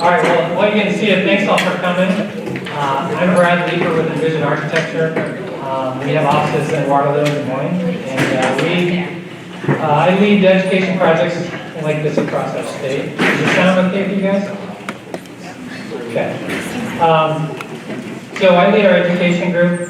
All right, well, what you can see is thanks all for coming. I'm Brad Leeper with Renovation Architecture. We have offices in Waterloo and Des Moines, and I lead education projects like this across our state. Does it sound okay for you guys? Okay. So I lead our education group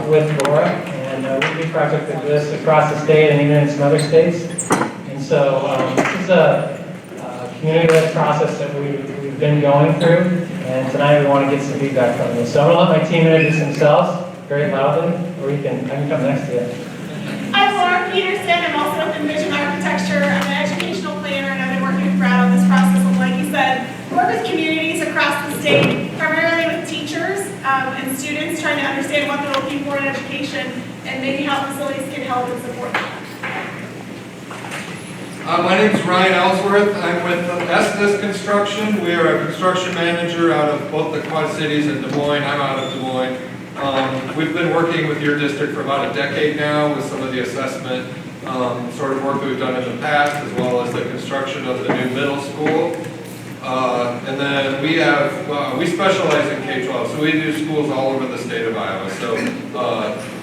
with Laura, and we do projects like this across the state and even in some other states. And so this is a community-led process that we've been going through, and tonight we want to get some feedback from you. So I'm going to let my team introduce themselves very loudly, or I can come next to you. I'm Laura Peterson. I'm also with Renovation Architecture. I'm an educational planner, and I've been working with Brad on this process. And like you said, work with communities across the state, primarily with teachers and students, trying to understand what they're looking for in education and maybe how facilities can help and support them. My name is Ryan Ellsworth. I'm with Estes Construction. We are a construction manager out of both the Quad Cities and Des Moines. I'm out of Des Moines. We've been working with your district for about a decade now with some of the assessment sort of work that we've done in the past, as well as the construction of the new middle school. And then we specialize in K-12, so we do schools all over the state of Iowa. So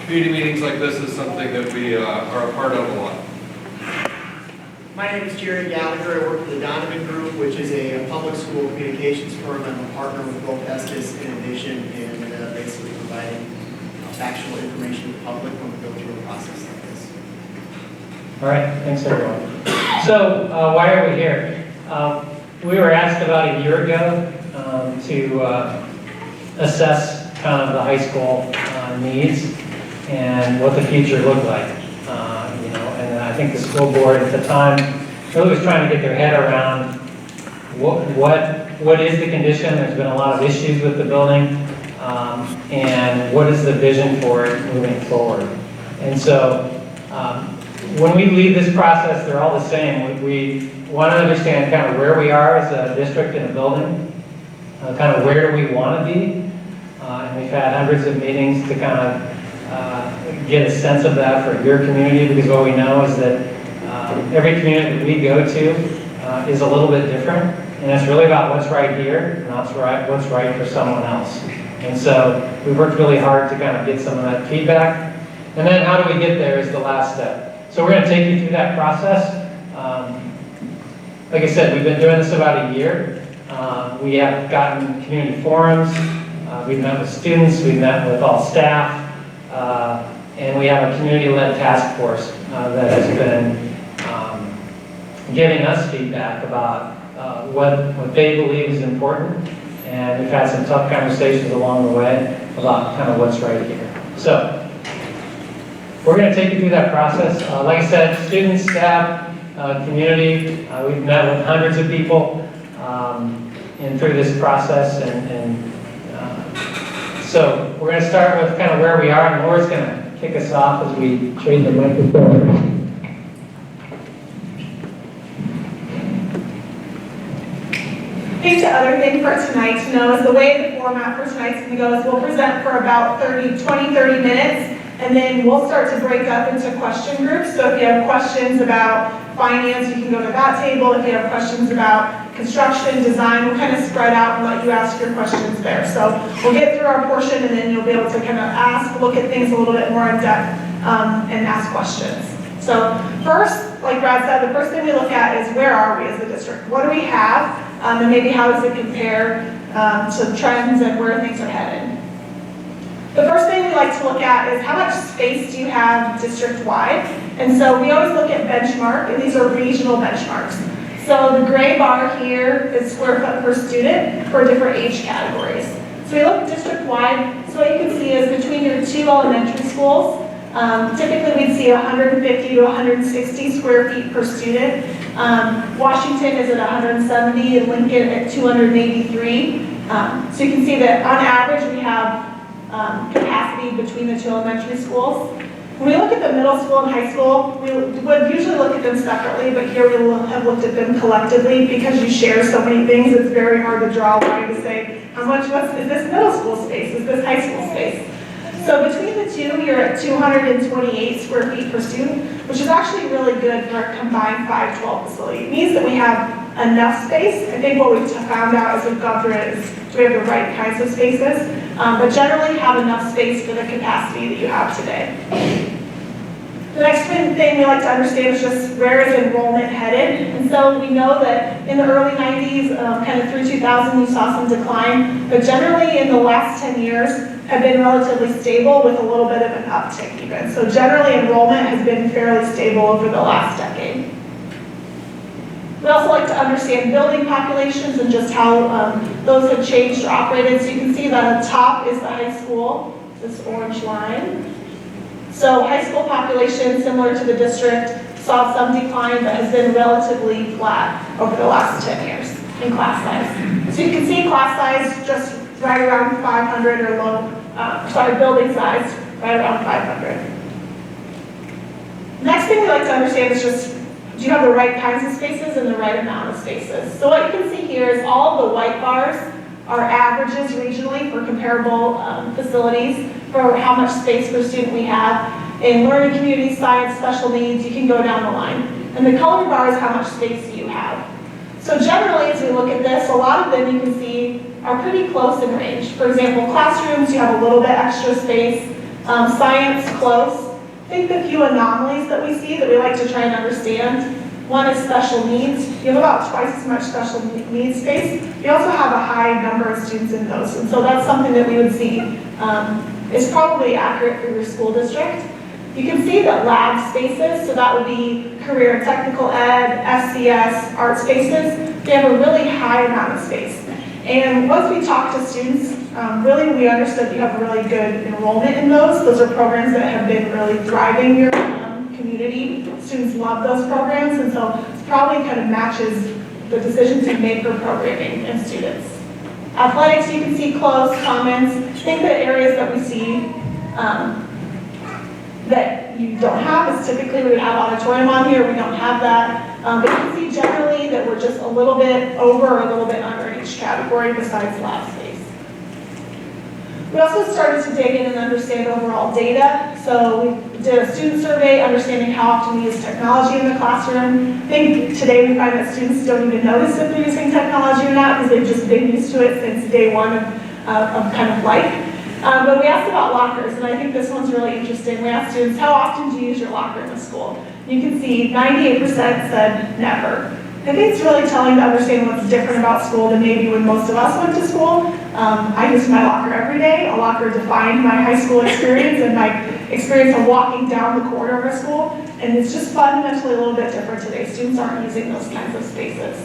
community meetings like this is something that we are a part of a lot. My name is Jerry Gallagher. I work for the Donovan Group, which is a public school communications firm. I'm a partner with both Estes and Renovation, and basically providing factual information to the public when we go through a process like this. All right, thanks everyone. So why are we here? We were asked about a year ago to assess kind of the high school needs and what the future looked like. And I think the school board at the time really was trying to get their head around what is the condition. There's been a lot of issues with the building, and what is the vision for it moving forward. And so when we lead this process, they're all the same. We want to understand kind of where we are as a district in a building, kind of where do we want to be, and we've had hundreds of meetings to kind of get a sense of that for your community, because what we know is that every community that we go to is a little bit different, and it's really about what's right here, not what's right for someone else. And so we've worked really hard to kind of get some of that feedback, and then how do we get there is the last step. So we're going to take you through that process. Like I said, we've been doing this about a year. We have gotten community forums, we've met with students, we've met with all staff, and we have a community-led task force that has been giving us feedback about what they believe is important, and we've had some tough conversations along the way about kind of what's right here. So we're going to take you through that process. Like I said, students, staff, community, we've met with hundreds of people through this process, and so we're going to start with kind of where we are, and Laura's going to kick us off as we trade the microphone. I think the other thing for tonight to know is the way the format for tonight's going to go is we'll present for about 30 minutes, and then we'll start to break up into question groups. So if you have questions about finance, you can go to that table. If you have questions about construction, design, we'll kind of spread out and let you ask your questions there. So we'll get through our portion, and then you'll be able to kind of look at things a little bit more in depth and ask questions. So first, like Brad said, the first thing we look at is where are we as a district? What do we have? And maybe how does it compare to trends and where things are headed? The first thing we like to look at is how much space do you have district-wide? And so we always look at benchmark, and these are regional benchmarks. So the gray bar here is square foot per student for different age categories. So we look district-wide, so what you can see is between your two elementary schools, typically we'd see 150 to 160 square feet per student. Washington is at 170 and Lincoln at 283. So you can see that on average we have capacity between the two elementary schools. When we look at the middle school and high school, we would usually look at them separately, but here we will have looked at them collectively because you share so many things. It's very hard to draw a line to say how much is this middle school space, is this high school space. So between the two, you're at 228 square feet per student, which is actually really good for a combined 512 facility. It means that we have enough space. I think what we've found out as we've gone through it is, do we have the right kinds of spaces? But generally have enough space for the capacity that you have today. The next thing we like to understand is just where is enrollment headed. And so we know that in the early 90s, kind of through 2000, you saw some decline, but generally in the last 10 years have been relatively stable with a little bit of an uptick even. So generally enrollment has been fairly stable over the last decade. We also like to understand building populations and just how those have changed or operated. So you can see that at the top is the high school, this orange line. So high school population, similar to the district, saw some decline but has been relatively flat over the last 10 years in class size. So you can see class size just right around 500 or building size right around 500. Next thing we like to understand is just, do you have the right kinds of spaces and the right amount of spaces? So what you can see here is all of the white bars are averages regionally for comparable facilities for how much space per student we have. In learning community, science, special needs, you can go down the line. And the colored bar is how much space you have. So generally, as we look at this, a lot of them you can see are pretty close in range. For example, classrooms, you have a little bit extra space. Science, close. I think the few anomalies that we see that we like to try and understand. One is special needs. You have about twice as much special needs space. You also have a high number of students in those. And so that's something that we would see is probably accurate for your school district. You can see that lab spaces, so that would be career and technical ed, FCS, art spaces, they have a really high amount of space. And once we talked to students, really we understood you have really good enrollment in those. Those are programs that have been really thriving your community. Students love those programs, and so it probably kind of matches the decisions you make for programming and students. Athletics, you can see close, commons. I think the areas that we see that you don't have is typically we would have auditorium on here, we don't have that. But you can see generally that we're just a little bit over or a little bit under each category besides lab space. We also started to dig in and understand overall data. So we did a student survey, understanding how often we use technology in the classroom. I think today we find that students don't even notice if they're using technology or not because they've just been used to it since day one of kind of life. But we asked about lockers, and I think this one's really interesting. We asked students, how often do you use your locker in the school? You can see 98% said never. I think it's really telling to understand what's different about school than maybe when most of us went to school. I used my locker every day. A locker defined my high school experience and my experience of walking down the corridor of a school. And it's just fundamentally a little bit different today. Students aren't using those kinds of spaces.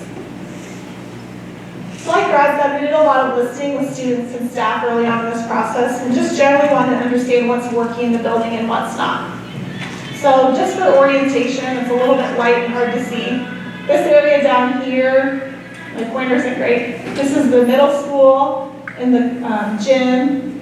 So like Brad said, we did a lot of listening with students and staff early on in this process and just generally wanted to understand what's working in the building and what's not. So just for orientation, it's a little bit light and hard to see. This area down here, my pointer isn't great. This is the middle school and the gym.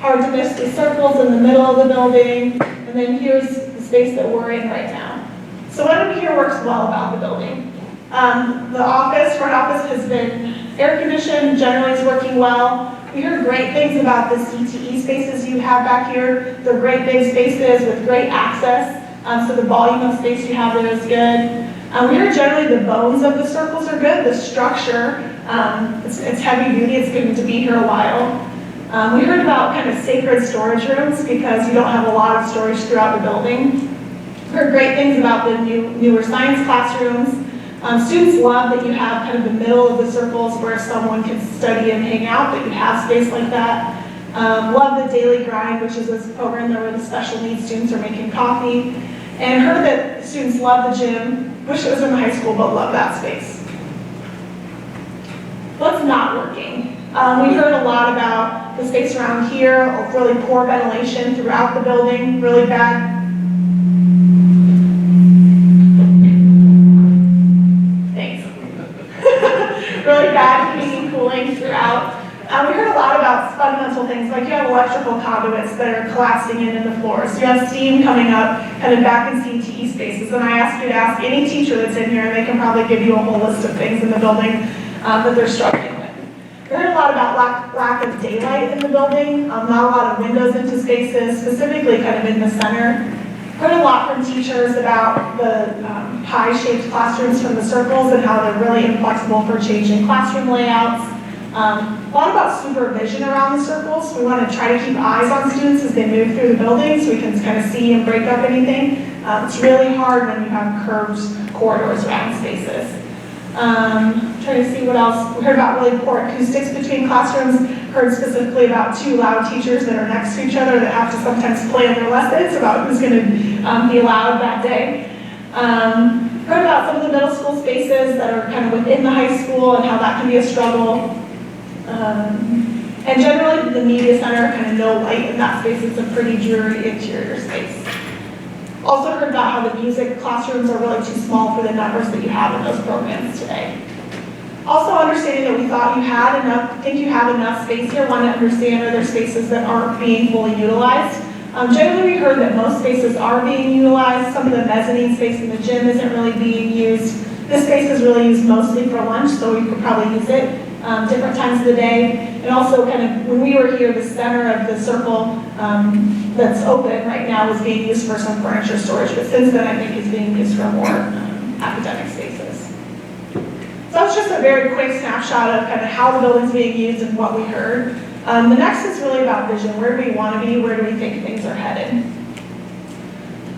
Hard to miss the circles in the middle of the building. And then here's the space that we're in right now. So what do we hear works well about the building? The office, front office has been air conditioned, generally is working well. We heard great things about the CTE spaces you have back here. They're great big spaces with great access. So the volume of space you have there is good. We heard generally the bones of the circles are good. The structure, it's heavy duty, it's going to be here a while. We heard about kind of sacred storage rooms because you don't have a lot of storage throughout the building. We heard great things about the newer science classrooms. Students love that you have kind of the middle of the circles where someone can study and hang out, that you have space like that. Love the daily grind, which is this program where the special needs students are making coffee. And heard that students love the gym, wish it was in the high school, but love that space. What's not working? We heard a lot about the space around here, really poor ventilation throughout the building, really bad. Thanks. Really bad heating and cooling throughout. We heard a lot about fundamental things, like you have electrical conduits that are collapsing in the floors. You have steam coming up kind of back in CTE spaces. And I ask you to ask any teacher that's in here, and they can probably give you a whole list of things in the building that they're struggling with. We heard a lot about lack of daylight in the building, not a lot of windows into spaces, specifically kind of in the center. Heard a lot from teachers about the pie-shaped classrooms from the circles and how they're really inflexible for changing classroom layouts. A lot about supervision around the circles. We want to try to keep eyes on students as they move through the building so we can kind of see and break up anything. It's really hard when you have curved corridors around spaces. Trying to see what else. We heard about really poor acoustics between classrooms. Heard specifically about two loud teachers that are next to each other that have to sometimes plan their lessons about who's going to be loud that day. Heard about some of the middle school spaces that are kind of within the high school and how that can be a struggle. And generally the media center, kind of no light in that space. It's a pretty dreary interior space. Also heard about how the music classrooms are really too small for the numbers that you have in those programs today. Also understanding that we thought you have enough space here, want to understand are there spaces that aren't being fully utilized. Generally we heard that most spaces are being utilized. Some of the mezzanine space in the gym isn't really being used. This space is really used mostly for lunch, so we could probably use it different times of the day. And also kind of, when we were here, the center of the circle that's open right now was being used for some furniture storage, but since then I think it's being used for more academic spaces. So that's just a very quick snapshot of kind of how the building's being used and what we heard. The next is really about vision. Where do we want to be? Where do we think things are headed?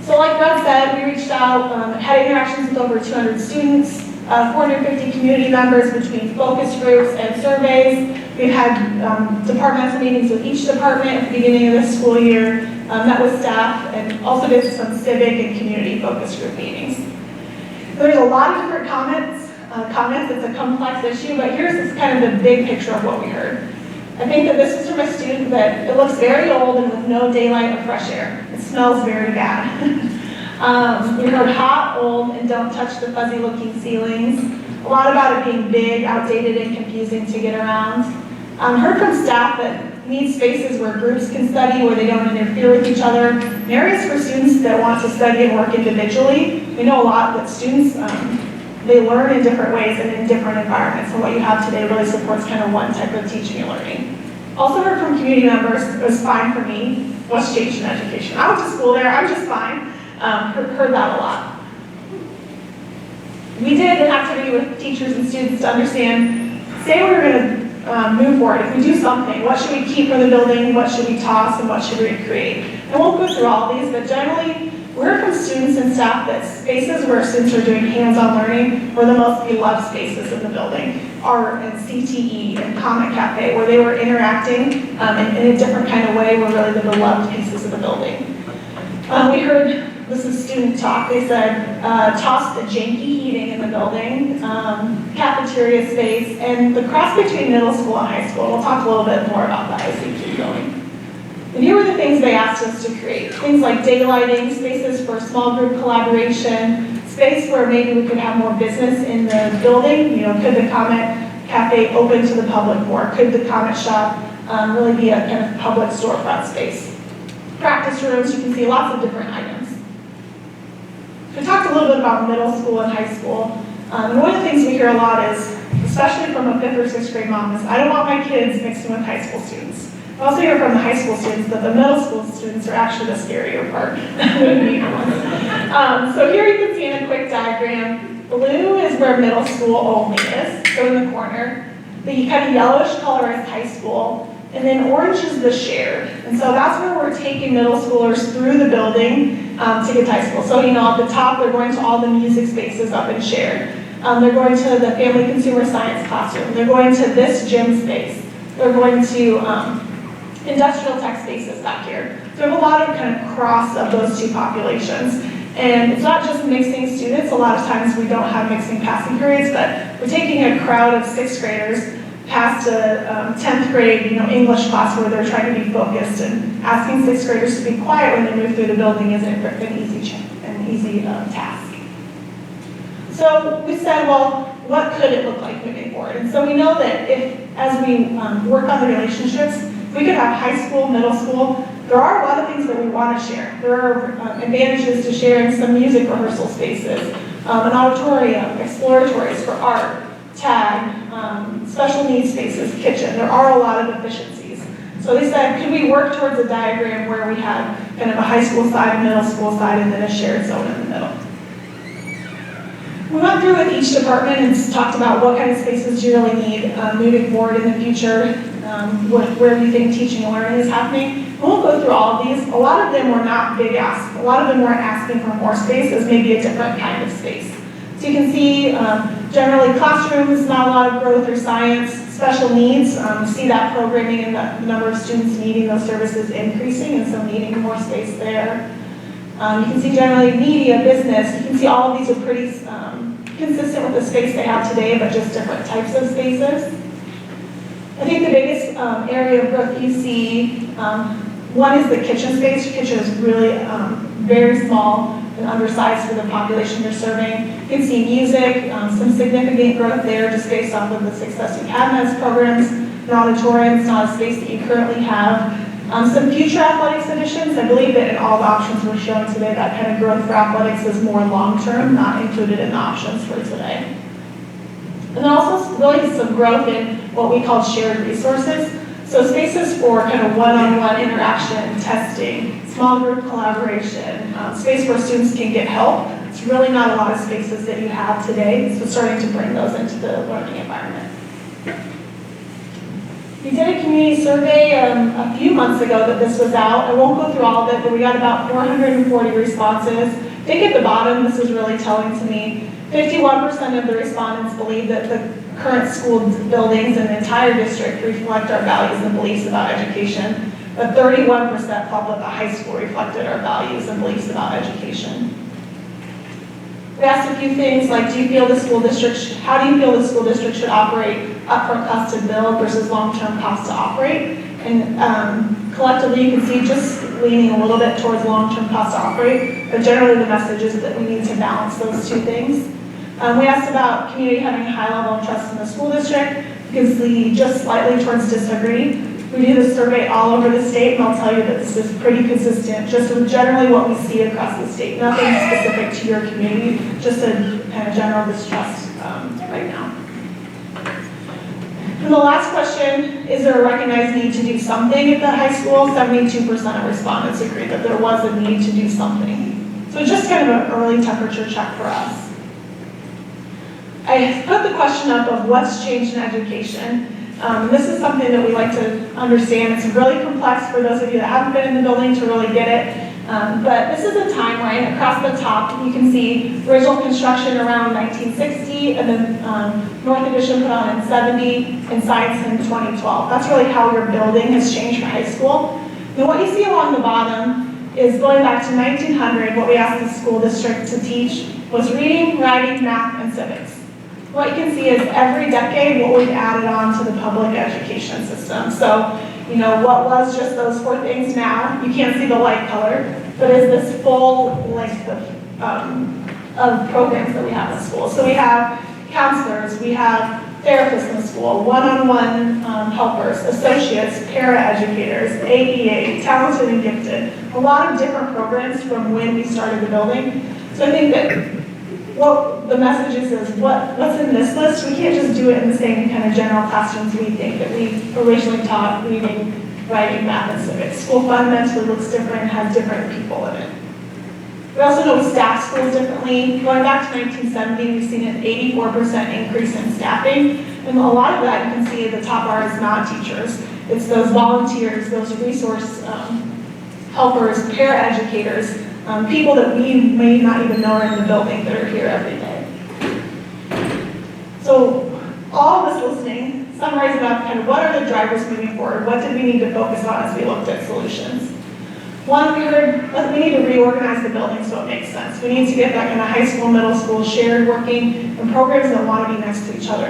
So like Brad said, we reached out, had interactions with over 200 students, 450 community members between focus groups and surveys. We've had departmental meetings with each department at the beginning of this school year, met with staff, and also did some civic and community focus group meetings. There's a lot of different comments. It's a complex issue, but here's kind of the big picture of what we heard. I think that this is from a student that it looks very old and with no daylight or fresh air. It smells very bad. We heard hot, old, and don't touch the fuzzy looking ceilings. A lot about it being big, outdated, and confusing to get around. Heard from staff that need spaces where groups can study, where they don't interfere with each other, and areas for students that want to study and work individually. We know a lot that students, they learn in different ways and in different environments, and what you have today really supports kind of one type of teaching and learning. Also heard from community members, it was fine for me. What's changed in education? I went to school there, I'm just fine. Heard that a lot. We did an activity with teachers and students to understand, say we were going to move forward. If we do something, what should we keep for the building, what should we toss, and what should we create? I won't go through all these, but generally, we heard from students and staff that spaces where students are doing hands-on learning were the most beloved spaces in the building. Art and CTE and Comic Cafe, where they were interacting in a different kind of way, were really the beloved pieces of the building. We heard, this is student talk, they said, toss the janky eating in the building, cafeteria space, and the cross between middle school and high school. We'll talk a little bit more about that as we keep going. And here were the things they asked us to create. Things like daylighting, spaces for small group collaboration, space where maybe we could have more business in the building. You know, could the Comic Cafe open to the public more? Could the comic shop really be a kind of public storefront space? Practice rooms, you can see lots of different items. We talked a little bit about middle school and high school. And one of the things we hear a lot is, especially from a 5th or 6th grade mom, is I don't want my kids mixing with high school students. We also hear from the high school students that the middle school students are actually the scarier part. So here you can see in a quick diagram, blue is where middle school only is, so in the corner. The kind of yellowish color is high school, and then orange is the shared. And so that's where we're taking middle schoolers through the building to get to high school. So, you know, at the top, they're going to all the music spaces up in shared. They're going to the family consumer science classroom. They're going to this gym space. They're going to industrial tech spaces back here. So we have a lot of kind of cross of those two populations. And it's not just mixing students. A lot of times we don't have mixing passing periods, but we're taking a crowd of 6th graders past a 10th grade, you know, English class where they're trying to be focused, and asking 6th graders to be quiet when they move through the building isn't an easy task. So we said, well, what could it look like moving forward? And so we know that as we work on the relationships, we could have high school, middle school. There are a lot of things that we want to share. There are advantages to sharing some music rehearsal spaces, an auditorium, exploratories for art, tag, special needs spaces, kitchen. There are a lot of efficiencies. So they said, could we work towards a diagram where we had kind of a high school side, a middle school side, and then a shared zone in the middle? We went through with each department and talked about what kind of spaces do you really need moving forward in the future, where do you think teaching and learning is happening. And we'll go through all of these. A lot of them were not big asks. A lot of them weren't asking for more space, as maybe a different kind of space. So you can see generally classrooms, not a lot of growth or science, special needs, see that programming and the number of students needing those services increasing, and so needing more space there. You can see generally media, business, you can see all of these are pretty consistent with the space they have today, but just different types of spaces. I think the biggest area of growth you see, one is the kitchen space. Your kitchen is really very small and undersized for the population you're serving. You can see music, some significant growth there just based off of the success you've had in those programs. An auditorium is not a space that you currently have. Some future athletics additions. I believe that in all the options we're showing today, that kind of growth for athletics is more long-term, not included in the options for today. And then also really some growth in what we call shared resources. So spaces for kind of one-on-one interaction, testing, small group collaboration, space where students can get help. It's really not a lot of spaces that you have today, so starting to bring those into the learning environment. We did a community survey a few months ago that this was out. I won't go through all of it, but we got about 440 responses. I think at the bottom, this is really telling to me. 51% of the respondents believe that the current school buildings in the entire district reflect our values and beliefs about education, but 31% felt that the high school reflected our values and beliefs about education. We asked a few things like, how do you feel the school district should operate upfront cost to build versus long-term cost to operate? And collectively, you can see just leaning a little bit towards long-term cost to operate, but generally the message is that we need to balance those two things. We asked about community having a high level of trust in the school district. You can see just slightly towards disagree. We do this survey all over the state, and I'll tell you that this is pretty consistent, just with generally what we see across the state. Nothing specific to your community, just a kind of general distrust right now. And the last question, is there a recognized need to do something at the high school? 72% of respondents agreed that there was a need to do something. So just kind of an early temperature check for us. I put the question up of what's changed in education. This is something that we like to understand. It's really complex for those of you that haven't been in the building to really get it. But this is a timeline. Across the top, you can see original construction around 1960, and then North Addition put on in 70, and Science in 2012. That's really how your building has changed for high school. And what you see along the bottom is going back to 1900, what we asked the school district to teach was reading, writing, math, and civics. What you can see is every decade what we've added on to the public education system. So, you know, what was just those 4 things now, you can't see the light color, but is this full length of programs that we have in school. So we have counselors, we have therapists in school, one-on-one helpers, associates, para-educators, AEA, talented and gifted. A lot of different programs from when we started the building. So I think that what the message is what's in this list, we can't just do it in the same kind of general classrooms we think that we originally taught reading, writing, math, and civics. School fundamentally looks different, has different people in it. We also know we staff schools differently. Going back to 1970, we've seen an 84% increase in staffing, and a lot of that you can see at the top bar is non-teachers. It's those volunteers, those resource helpers, para-educators, people that we may not even know are in the building that are here every day. So all of this listening, summarize about kind of what are the drivers moving forward? What did we need to focus on as we looked at solutions? One, we heard that we need to reorganize the building so it makes sense. We need to get that kind of high school, middle school, shared working, and programs that want to be next to each other.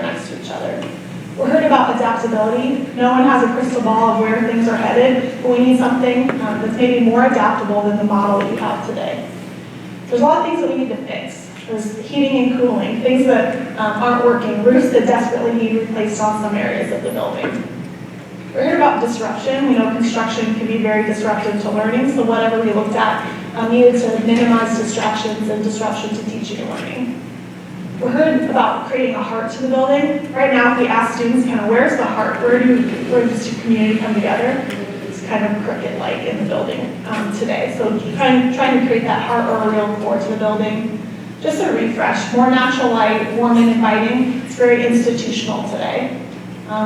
We heard about adaptability. No one has a crystal ball of where things are headed, but we need something that's maybe more adaptable than the model that you have today. There's a lot of things that we need to fix. There's heating and cooling, things that aren't working, roofs that desperately need replaced on some areas of the building. We heard about disruption. We know construction can be very disruptive to learning, so whatever we looked at needed to minimize distractions and disruption to teaching and learning. We heard about creating a heart to the building. Right now, if we ask students kind of where's the heart, where does the community come together? kind of cricket-like in the building today. So trying to create that heart or a real core to the building. Just a refresh, more natural light, warm and inviting. It's very institutional today.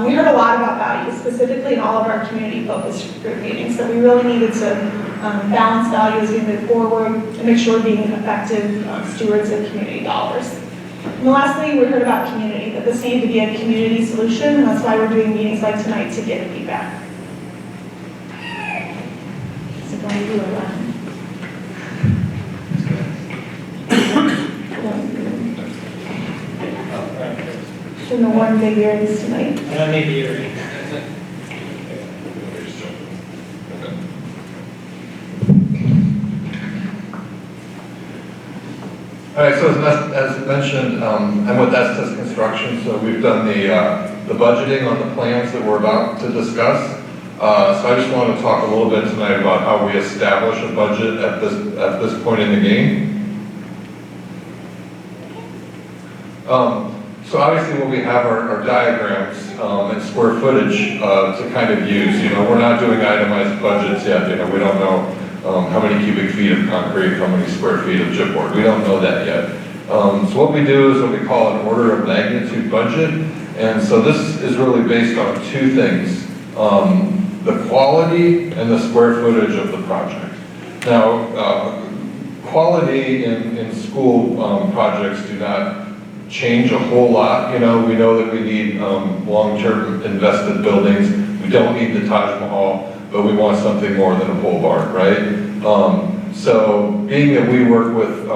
We heard a lot about values, specifically in all of our community focus group meetings, that we really needed to balance values as we move forward and make sure we're being effective stewards of community dollars. And lastly, we heard about community, that this needed to be a community solution, and that's why we're doing meetings like tonight to get feedback. So going to do a run. In the one big areas tonight. Maybe you're right. All right, so as mentioned, I'm with Estes Construction, so we've done the budgeting on the plans that we're about to discuss. So I just want to talk a little bit tonight about how we establish a budget at this point in the game. So obviously when we have our diagrams and square footage to kind of use, you know, we're not doing itemized budgets yet, you know, we don't know how many cubic feet of concrete, how many square feet of chipboard, we don't know that yet. So what we do is what we call an order of magnitude budget, and so this is really based on two things, the quality and the square footage of the project. Now, quality in school projects do not change a whole lot. You know, we know that we need long-term invested buildings. We don't need the Taj Mahal, but we want something more than a pole barn, right? So being that we work with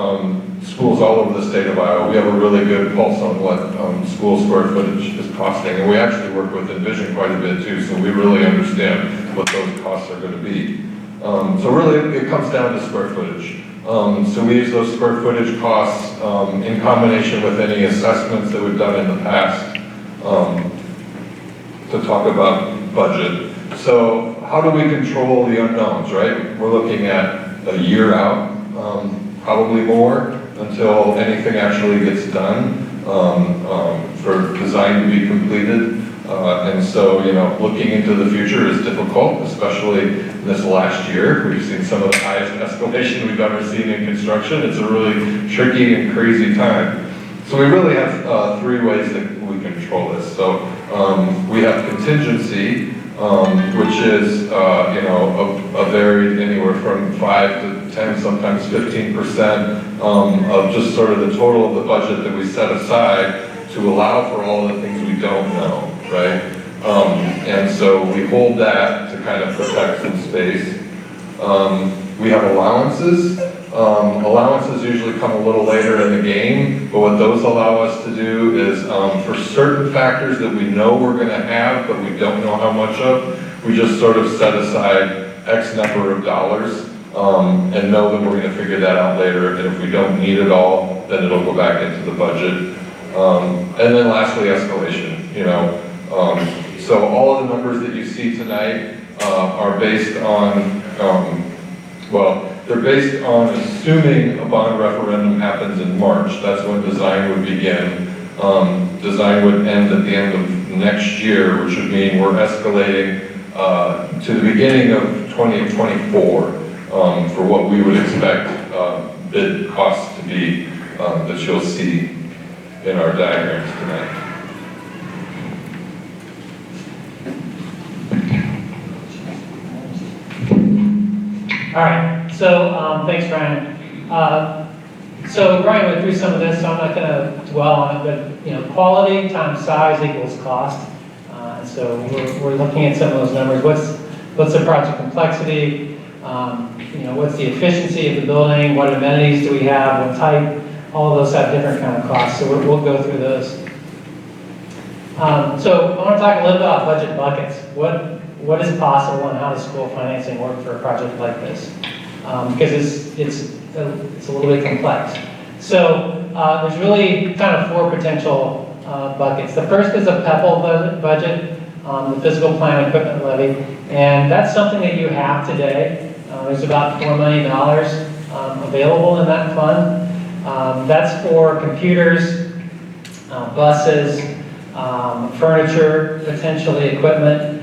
schools all over the state of Iowa, we have a really good pulse on what school square footage is costing. And we actually work with Envision quite a bit too, so we really understand what those costs are going to be. So really it comes down to square footage. So we use those square footage costs in combination with any assessments that we've done in the past to talk about budget. So how do we control the unknowns, right? We're looking at a year out, probably more, until anything actually gets done for design to be completed. And so, you know, looking into the future is difficult, especially this last year. We've seen some of the highest escalation we've ever seen in construction. It's a really tricky and crazy time. So we really have three ways that we control this. So we have contingency, which is, you know, a varied anywhere from 5 to 10, sometimes 15% of just sort of the total of the budget that we set aside to allow for all the things we don't know, right? And so we hold that to kind of protect some space. We have allowances. Allowances usually come a little later in the game, but what those allow us to do is for certain factors that we know we're going to have, but we don't know how much of, we just sort of set aside X number of dollars and know that we're going to figure that out later, and if we don't need it all, then it'll go back into the budget. And then lastly, escalation, you know. So all of the numbers that you see tonight are based on, well, they're based on assuming a bond referendum happens in March. That's when design would begin. Design would end at the end of next year, which would mean we're escalating to the beginning of 2024 for what we would expect bid costs to be that you'll see in our diagrams tonight. All right, so thanks, Ryan. So Ryan went through some of this, so I'm not going to dwell on it, but you know, quality times size equals cost. And so we're looking at some of those numbers. What's the project complexity? You know, what's the efficiency of the building? What amenities do we have? What type? All of those have different kind of costs, so we'll go through those. So I want to talk a little bit about budget buckets. What is possible and how does school financing work for a project like this? Because it's a little bit complex. So there's really kind of four potential buckets. The first is a PEPL budget, the physical plant equipment levy, and that's something that you have today. There's about $4 million available in that fund. That's for computers, buses, furniture, potentially equipment,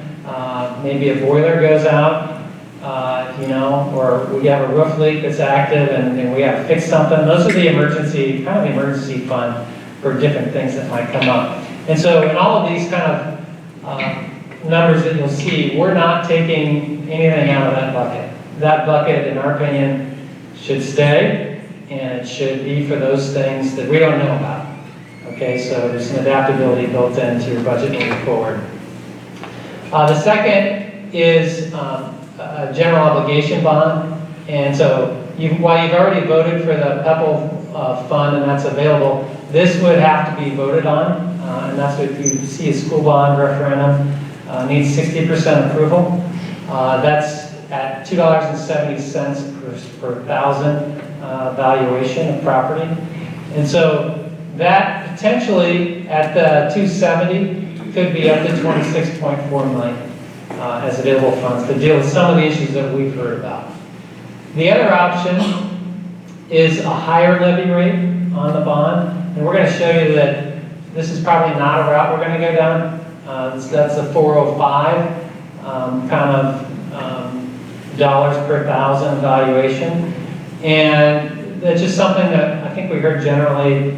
maybe a boiler goes out, or we have a roof leak that's active and we have to fix something. Those are the emergency fund for different things that might come up. And so in all of these kind of numbers that you'll see, we're not taking anything out of that bucket. That bucket, in our opinion, should stay, and it should be for those things that we don't know about. Okay, so there's some adaptability built into your budget moving forward. The second is a general obligation bond. And so while you've already voted for the PEPAL fund and that's available, this would have to be voted on. And that's what you see a school bond referendum needs 60% approval. That's at $2.70 per thousand valuation of property. And so that potentially at the 270 could be up to 26.4 million as available funds to deal with some of the issues that we've heard about. The other option is a higher levy rate on the bond, and we're going to show you that this is probably not a route we're going to go down. That's a 405 dollars per thousand valuation, and that's just something that I think we heard generally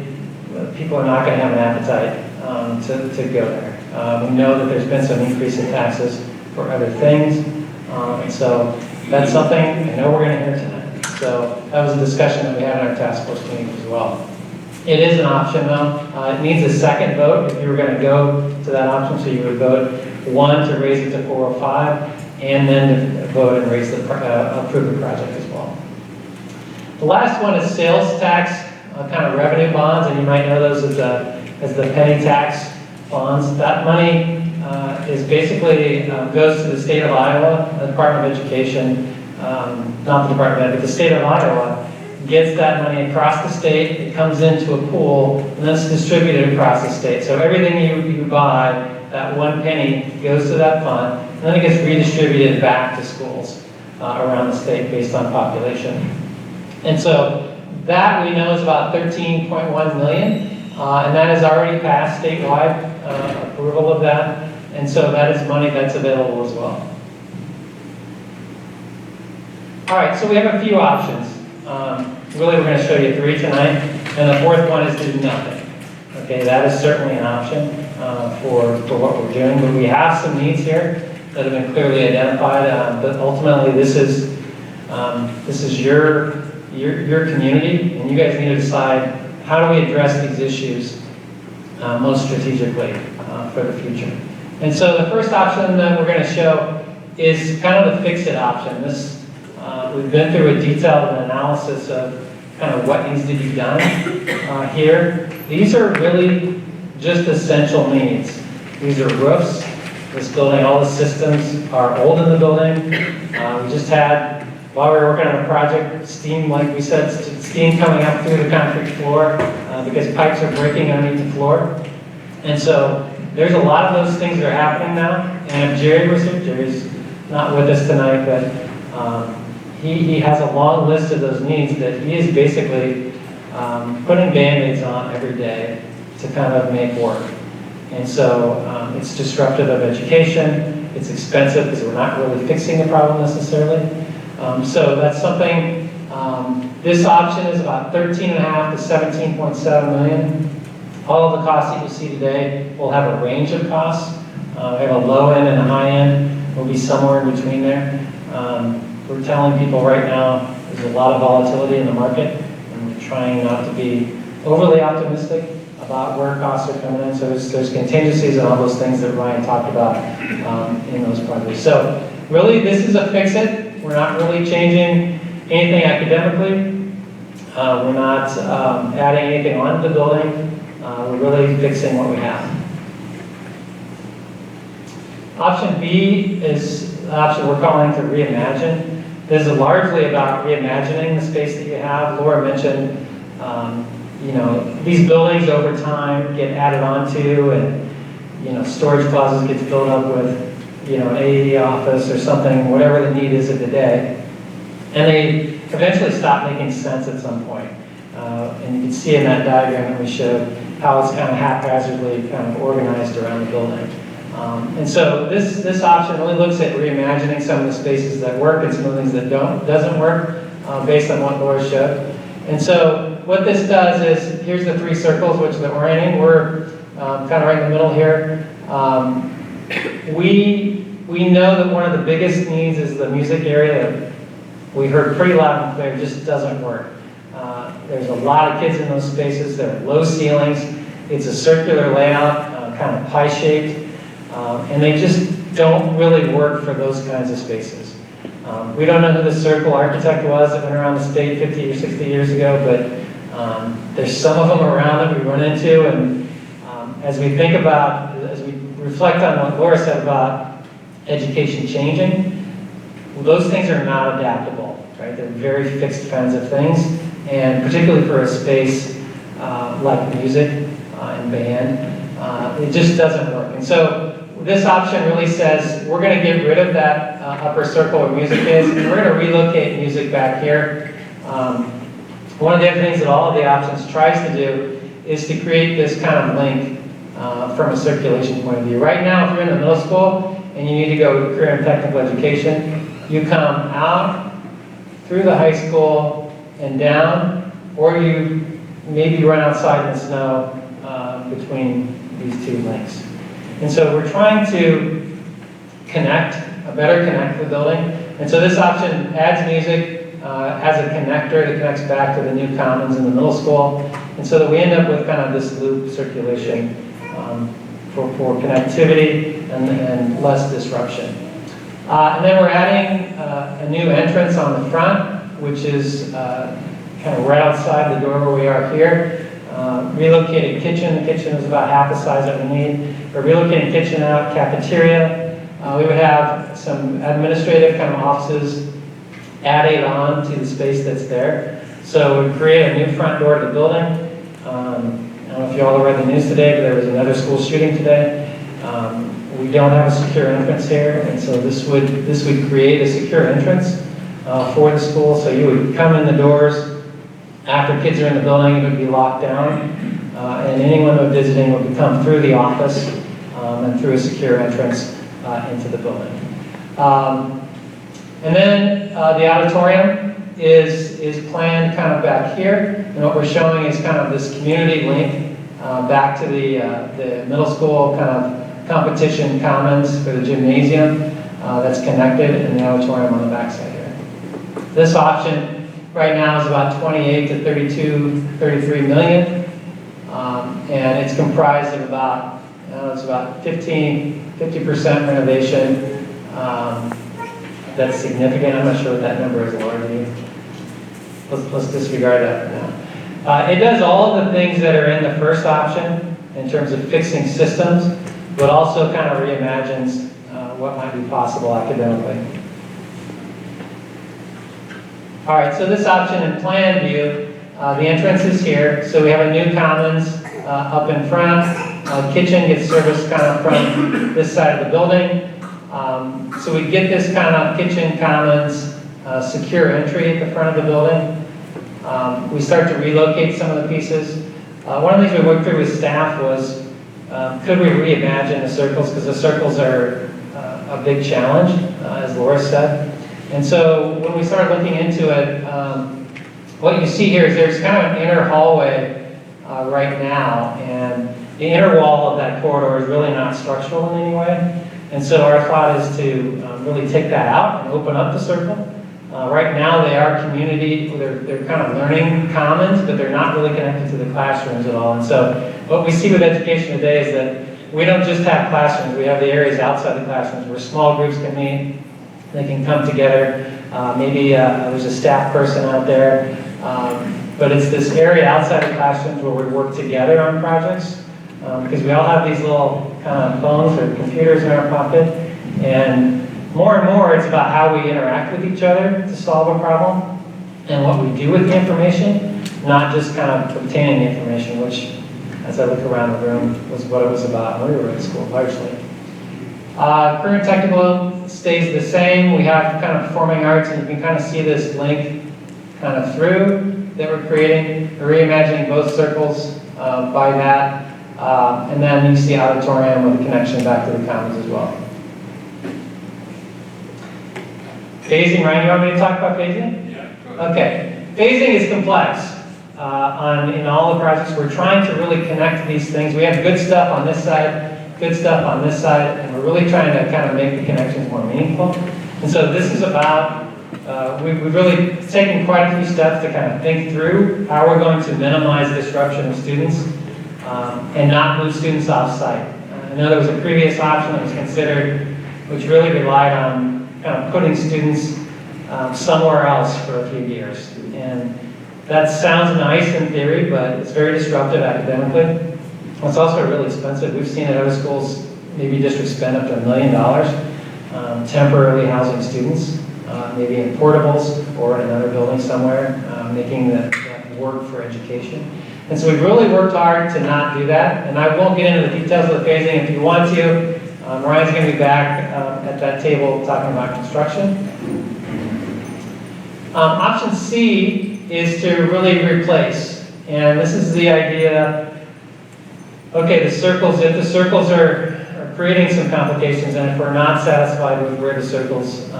people are not going to have an appetite to go there. We know that there's been some increase in taxes for other things, and so that's something I know we're going to hear tonight. So that was a discussion that we had in our task force meeting as well. It is an option though. It needs a second vote if you were going to go to that option. So you would vote 1 to raise it to 405, and then to vote and raise the approve the project as well. The last one is sales tax kind of revenue bonds, and you might know those as the petty tax bonds. That money is basically goes to the state of Iowa, the Department of Education, not the Department, but the state of Iowa gets that money across the state. It comes into a pool, and then it's distributed across the state. So everything you buy, that 1 penny goes to that fund, and then it gets redistributed back to schools around the state based on population. And so that we know is about 13.1 million, and that has already passed statewide approval of that. And so that is money that's available as well. All right, so we have a few options. Really, we're going to show you 3 tonight, and the fourth one is do nothing. Okay, that is certainly an option for what we're doing, but we have some needs here that have been clearly identified. But ultimately, this is your community, and you guys need to decide how do we address these issues most strategically for the future. And so the first option that we're going to show is kind of the fix-it option. We've been through a detailed analysis of kind of what needs to be done here. These are really just essential needs. These are roofs. This building, all the systems are old in the building. We just had, while we were working on a project, steam, like we said, steam coming up through the concrete floor because pipes are breaking underneath the floor. And so there's a lot of those things that are happening now. And if Jerry was here, Jerry's not with us tonight, but he has a long list of those needs that he is basically putting Band-Aids on every day to kind of make work. And so it's disruptive of education. It's expensive because we're not really fixing the problem necessarily. So that's something, this option is about 13.5 to 17.7 million. All of the costs that you see today will have a range of costs. We have a low end and a high end. We'll be somewhere in between there. We're telling people right now there's a lot of volatility in the market, and we're trying not to be overly optimistic about where costs are coming in. So there's contingencies and all those things that Ryan talked about in those projects. So really, this is a fix-it. We're not really changing anything academically. We're not adding anything onto the building. We're really fixing what we have. Option B is the option we're calling to Reimagine. This is largely about reimagining the space that you have. Laura mentioned, these buildings over time get added onto, and storage closets get filled up with, an AED office or something, whatever the need is of the day, and they eventually stop making sense at some point. And you can see in that diagram that we showed how it's kind of haphazardly kind of organized around the building. And so this option really looks at reimagining some of the spaces that work and some of the things that doesn't work based on what Laura showed. And so what this does is, here's the 3 circles which they're orienting. We're kind of right in the middle here. We know that one of the biggest needs is the music area. We heard pretty loud and clear, it just doesn't work. There's a lot of kids in those spaces. There are low ceilings. It's a circular layout, kind of pie-shaped. And they just don't really work for those kinds of spaces. We don't know who the circle architect was that went around the state 50 or 60 years ago, but there's some of them around that we run into, and as we think about, as we reflect on what Laura said about education changing, those things are not adaptable, right? They're very fixed kinds of things, and particularly for a space like music and band, it just doesn't work. And so this option really says we're going to get rid of that upper circle where music is, and we're going to relocate music back here. One of the other things that all of the options tries to do is to create this kind of link from a circulation point of view. Right now, if you're in the middle school and you need to go to career and technical education, you come out through the high school and down, or you maybe run outside in the snow between these 2 links. And so we're trying to better connect the building. And so this option adds music, has a connector that connects back to the new commons in the middle school. And so that we end up with kind of this loop circulation for connectivity and less disruption. And then we're adding a new entrance on the front, which is kind of right outside the door where we are here. Relocated kitchen. The kitchen is about half the size that we need. We're relocating kitchen out, cafeteria. We would have some administrative kind of offices added on to the space that's there. So we create a new front door to the building. I don't know if you all read the news today, but there was another school shooting today. We don't have a secure entrance here, and so this would create a secure entrance for the school. So you would come in the doors. After kids are in the building, it would be locked down, and anyone who was visiting would come through the office and through a secure entrance into the building. And then the auditorium is planned kind of back here, and what we're showing is kind of this community link back to the middle school kind of competition commons for the gymnasium that's connected, and the auditorium on the backside here. This option right now is about 28 to 32, 33 million, and it's comprised of about, it's about 50% renovation. That's significant. I'm not sure what that number is, Laura. Let's disregard that for now. It does all of the things that are in the first option in terms of fixing systems, but also kind of reimagines what might be possible academically. All right, so this option in plan view, the entrance is here. So we have a new commons up in front. Kitchen gets serviced kind of from this side of the building. So we get this kind of kitchen commons secure entry at the front of the building. We start to relocate some of the pieces. One of the things we worked through with staff was, could we reimagine the circles? Because the circles are a big challenge, as Laura said. And so when we started looking into it, what you see here is there's kind of an inner hallway right now, and the inner wall of that corridor is really not structural in any way. And so our thought is to really take that out and open up the circle. Right now they are community, they're kind of learning commons, but they're not really connected to the classrooms at all. And so what we see with education today is that we don't just have classrooms, we have the areas outside the classrooms where small groups can meet. They can come together. Maybe there's a staff person out there. But it's this area outside the classrooms where we work together on projects. Because we all have these little kind of phones or computers in our pocket. And more it's about how we interact with each other to solve a problem. And what we do with the information, not just kind of obtaining the information, which, as I look around the room, was what it was about when we were in school, largely. Current technical stays the same. We have kind of performing arts, and you can kind of see this link kind of through that we're creating. We're reimagining both circles by that. And then you see auditorium with a connection back to the commons as well. Phasing, Ryan, you want me to talk about phasing? Yeah. Go ahead. Okay, phasing is complex. In all the projects, we're trying to really connect these things. We have good stuff on this side, good stuff on this side, and we're really trying to kind of make the connections more meaningful. And so this is about, we've really taken quite a few steps to kind of think through how we're going to minimize disruption of students and not move students off site. I know there was a previous option that was considered, which really relied on kind of putting students somewhere else for a few years. And that sounds nice in theory, but it's very disruptive academically. It's also really expensive. We've seen at other schools, maybe districts spend up to $1 million temporarily housing students, maybe in portables or in another building somewhere, making that work for education. And so we've really worked hard to not do that. And I won't get into the details of the phasing. If you want to, Ryan's going to be back at that table talking about construction. Option C is to really replace. And this is the idea, okay, the circles, if the circles are creating some complications, and if we're not satisfied with where the circles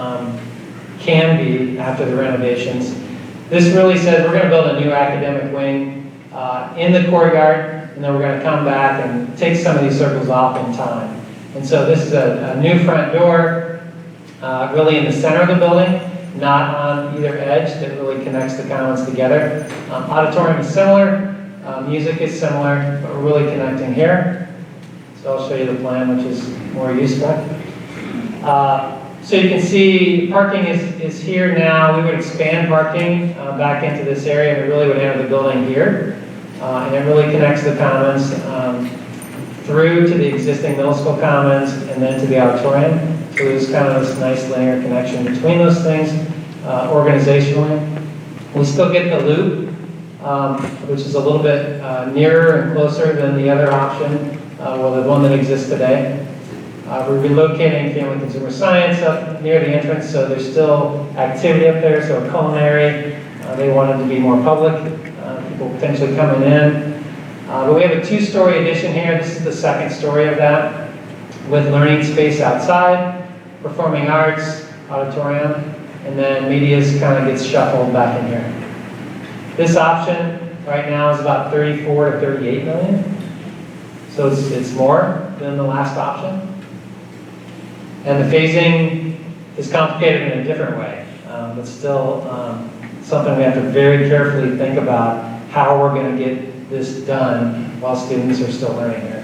can be after the renovations, this really says we're going to build a new academic wing in the courtyard, and then we're going to come back and take some of these circles off in time. And so this is a new front door, really in the center of the building, not on either edge, that really connects the commons together. Auditorium is similar, music is similar, but we're really connecting here. So I'll show you the plan, which is more useful. So you can see parking is here now. We would expand parking back into this area, and we really would enter the building here. And it really connects the commons through to the existing middle school commons and then to the auditorium. So there's kind of this nice linear connection between those things organizationally. We still get the loop, which is a little bit nearer and closer than the other option, well, the one that exists today. We're relocating family consumer science up near the entrance, so there's still activity up there, so culinary, they wanted to be more public, people potentially coming in. But we have a two-story addition here. This is the second story of that, with learning space outside, performing arts, auditorium, and then media's kind of gets shuffled back in here. This option right now is about 34 to 38 million. So it's more than the last option. And the phasing is complicated in a different way, but still something we have to very carefully think about how we're going to get this done while students are still learning here.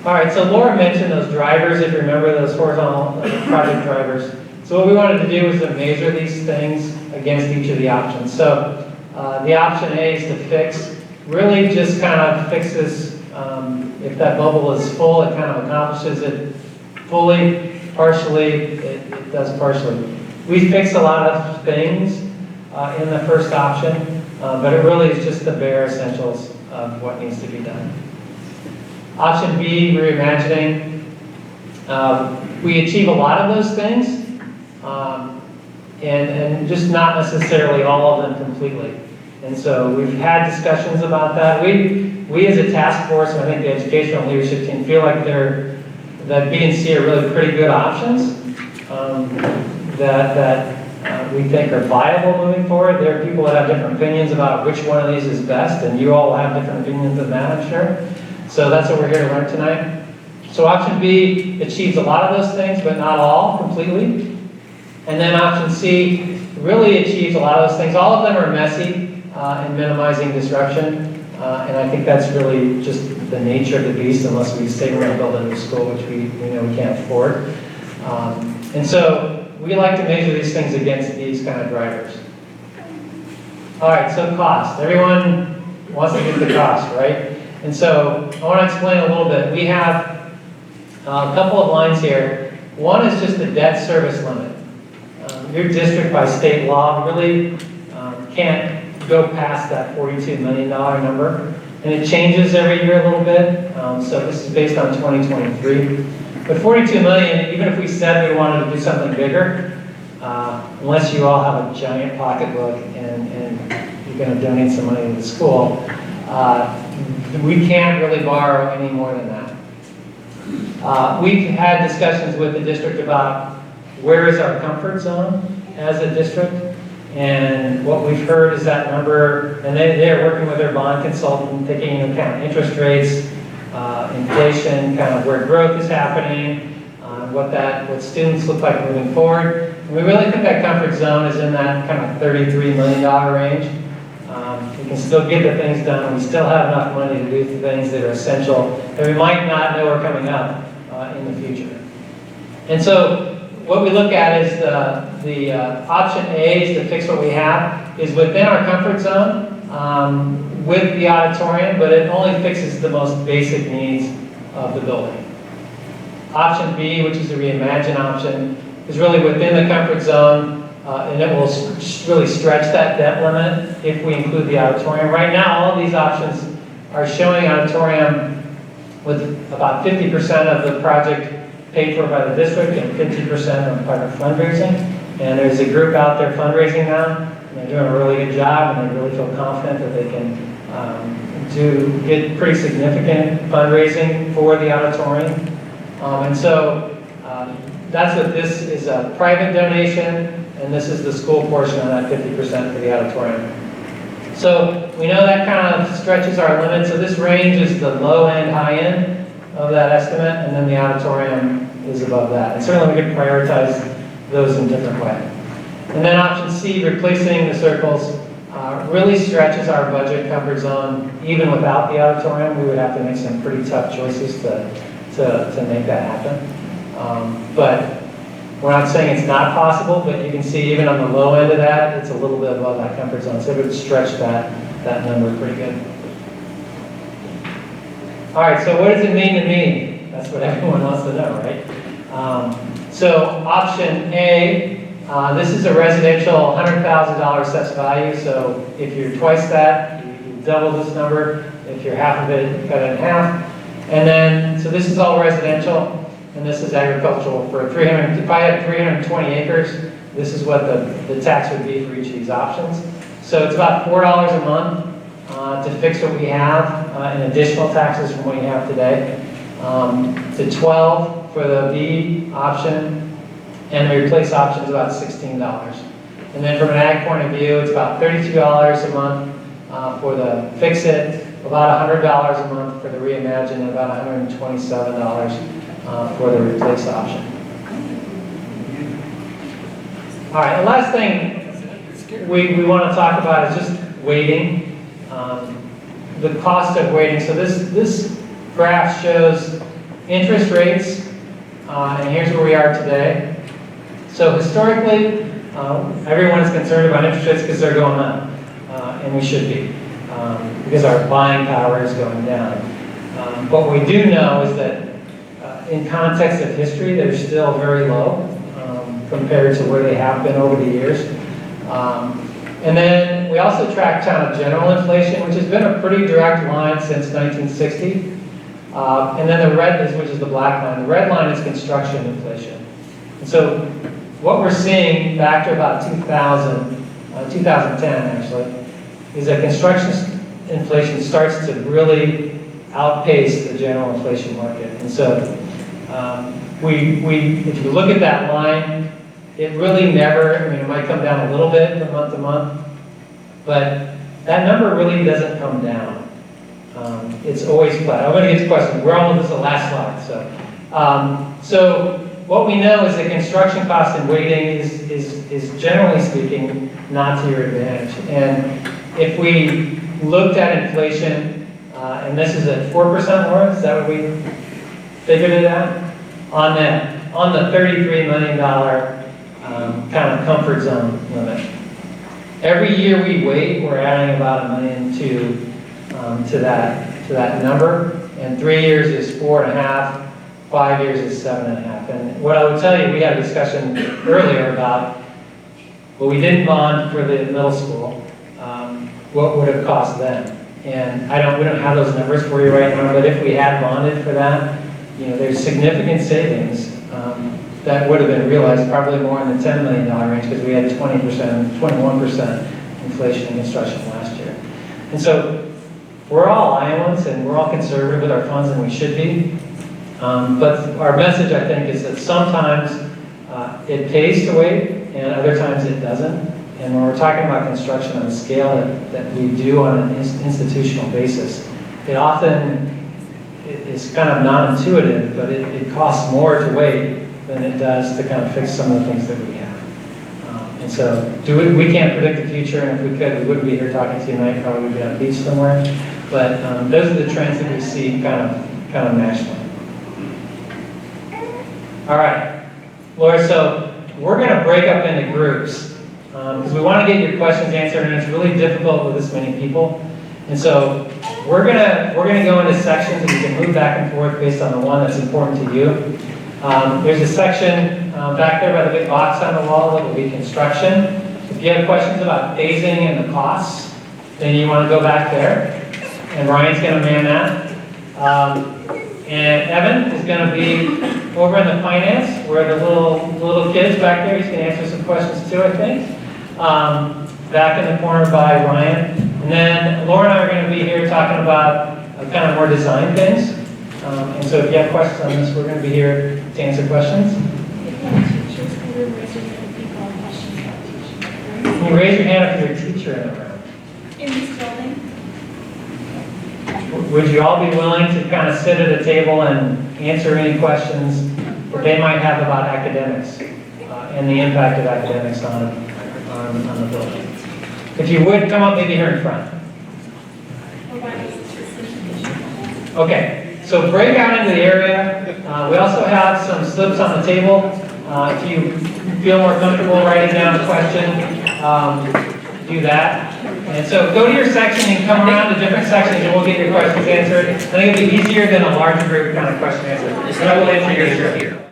All right, so Laura mentioned those drivers, if you remember those horizontal project drivers. So what we wanted to do was to measure these things against each of the options. So the option A is to fix, really just kind of fixes, if that bubble is full, it kind of accomplishes it fully, partially, it does partially. We fix a lot of things in the first option, but it really is just the bare essentials of what needs to be done. Option B, reimagining. We achieve a lot of those things, and just not necessarily all of them completely. And so we've had discussions about that. We as a task force, and I think the educational leadership team feel like that B and C are really pretty good options that we think are viable moving forward. There are people that have different opinions about which one of these is best, and you all have different opinions than that, I'm sure. So that's what we're here to learn tonight. So option B achieves a lot of those things, but not all completely. And then option C really achieves a lot of those things. All of them are messy in minimizing disruption. And I think that's really just the nature of the beast, unless we say we're going to build a new school, which we know we can't afford. And so we like to measure these things against these kind of drivers. All right, so cost. Everyone wants to get the cost, right? And so I want to explain a little bit. We have a couple of lines here. One is just the debt service limit. Your district, by state law, really can't go past that $42 million number. And it changes every year a little bit. So this is based on 2023. But $42 million, even if we said we wanted to do something bigger, unless you all have a giant pocketbook and you're going to donate some money to the school, we can't really borrow any more than that. We've had discussions with the district about where is our comfort zone as a district, and what we've heard is that number, and they're working with their bond consultant, taking into account interest rates, inflation, kind of where growth is happening, what students look like moving forward. And we really think that comfort zone is in that kind of $33 million range. We can still get the things done. We still have enough money to do the things that are essential that we might not know are coming up in the future. And so what we look at is the option A is to fix what we have, is within our comfort zone with the auditorium, but it only fixes the most basic needs of the building. Option B, which is the Reimagine option, is really within the comfort zone, and it will really stretch that debt limit if we include the auditorium. Right now, all of these options are showing auditorium with about 50% of the project paid for by the district and 50% of private fundraising. And there's a group out there fundraising now, and they're doing a really good job, and they really feel confident that they can get pretty significant fundraising for the auditorium. And so that's what this is, a private donation, and this is the school portion of that 50% for the auditorium. So we know that kind of stretches our limit. So this range is the low end, high end of that estimate, and then the auditorium is above that. And certainly we could prioritize those in a different way. And then option C, replacing the circles, really stretches our budget comfort zone. Even without the auditorium, we would have to make some pretty tough choices to make that happen. But we're not saying it's not possible, but you can see even on the low end of that, it's a little bit above that comfort zone. So it would stretch that number pretty good. All right, so what does it mean to me? That's what everyone wants to know, right? So option A, this is a residential $100,000 assessed value. So if you're twice that, you double this number. If you're half of it, cut it in half. And then, so this is all residential, and this is agricultural. For if I had 320 acres, this is what the tax would be for each of these options. So it's about $4 a month to fix what we have, in additional taxes from what you have today. To $12 for the B option, and the replace option is about $16. And then from an ag point of view, it's about $32 a month for the fix it, about $100 a month for the Reimagine, and about $127 for the replace option. All right, the last thing we want to talk about is just waiting, the cost of waiting. So this graph shows interest rates, and here's where we are today. So historically, everyone is concerned about interest rates because they're going up, and we should be. Because our buying power is going down. What we do know is that in context of history, they're still very low compared to where they have been over the years. And then we also track kind of general inflation, which has been a pretty direct line since 1960. And then the red is, which is the black line. The red line is construction inflation. And so what we're seeing back to about 2010 actually, is that construction inflation starts to really outpace the general inflation market. And so if you look at that line, it really never, I mean, it might come down a little bit from month to month, but that number really doesn't come down. It's always flat. I'm going to get to questions. We're almost, this is the last slide. So what we know is that construction cost and waiting is generally speaking not to your advantage. And if we looked at inflation, and this is at 4% more, is that what we figured it out? On the $33 million kind of comfort zone limit. Every year we wait, we're adding about $1 million to that number, and 3 years is 4.5, 5 years is 7.5. And what I would tell you, we had a discussion earlier about, well, we didn't bond for the middle school. What would it cost then? And we don't have those numbers for you right now, but if we had bonded for that, you know, there's significant savings that would have been realized, probably more in the $10 million range, because we had 21% inflation in construction last year. And so we're all Iowans and we're all conservative with our funds, and we should be. But our message, I think, is that sometimes it pays to wait and other times it doesn't. And when we're talking about construction on the scale that we do on an institutional basis, it often is kind of non-intuitive, but it costs more to wait than it does to kind of fix some of the things that we have. And so we can't predict the future, and if we could, we wouldn't be here talking to you tonight, probably we'd be on a beach somewhere. But those are the trends that we see kind of nationally. All right, Laura, so we're going to break up into groups because we want to get your questions answered, and it's really difficult with this many people. And so we're gonna go into sections, and you can move back and forth based on the one that's important to you. There's a section back there by the big box on the wall that will be construction. If you have questions about phasing and the costs, then you want to go back there, and Ryan's going to man that. And Evan is going to be over in the finance, where the little kids back there, he's going to answer some questions too, I think. Back in the corner by Ryan. And then Laura and I are going to be here talking about kind of more design things. And so if you have questions on this, we're going to be here to answer questions. Can you raise your hand if you're a teacher in the room? In this building? Would you all be willing to kind of sit at a table and answer any questions that they might have about academics and the impact of academics on the building? If you would, come up maybe here in front. Okay, so break out into the area. We also have some slips on the table. If you feel more comfortable writing down a question, do that. And so go to your section and come around to different sections and we'll get your questions answered. I think it'll be easier than a large group kind of question answer. And I will answer yours here.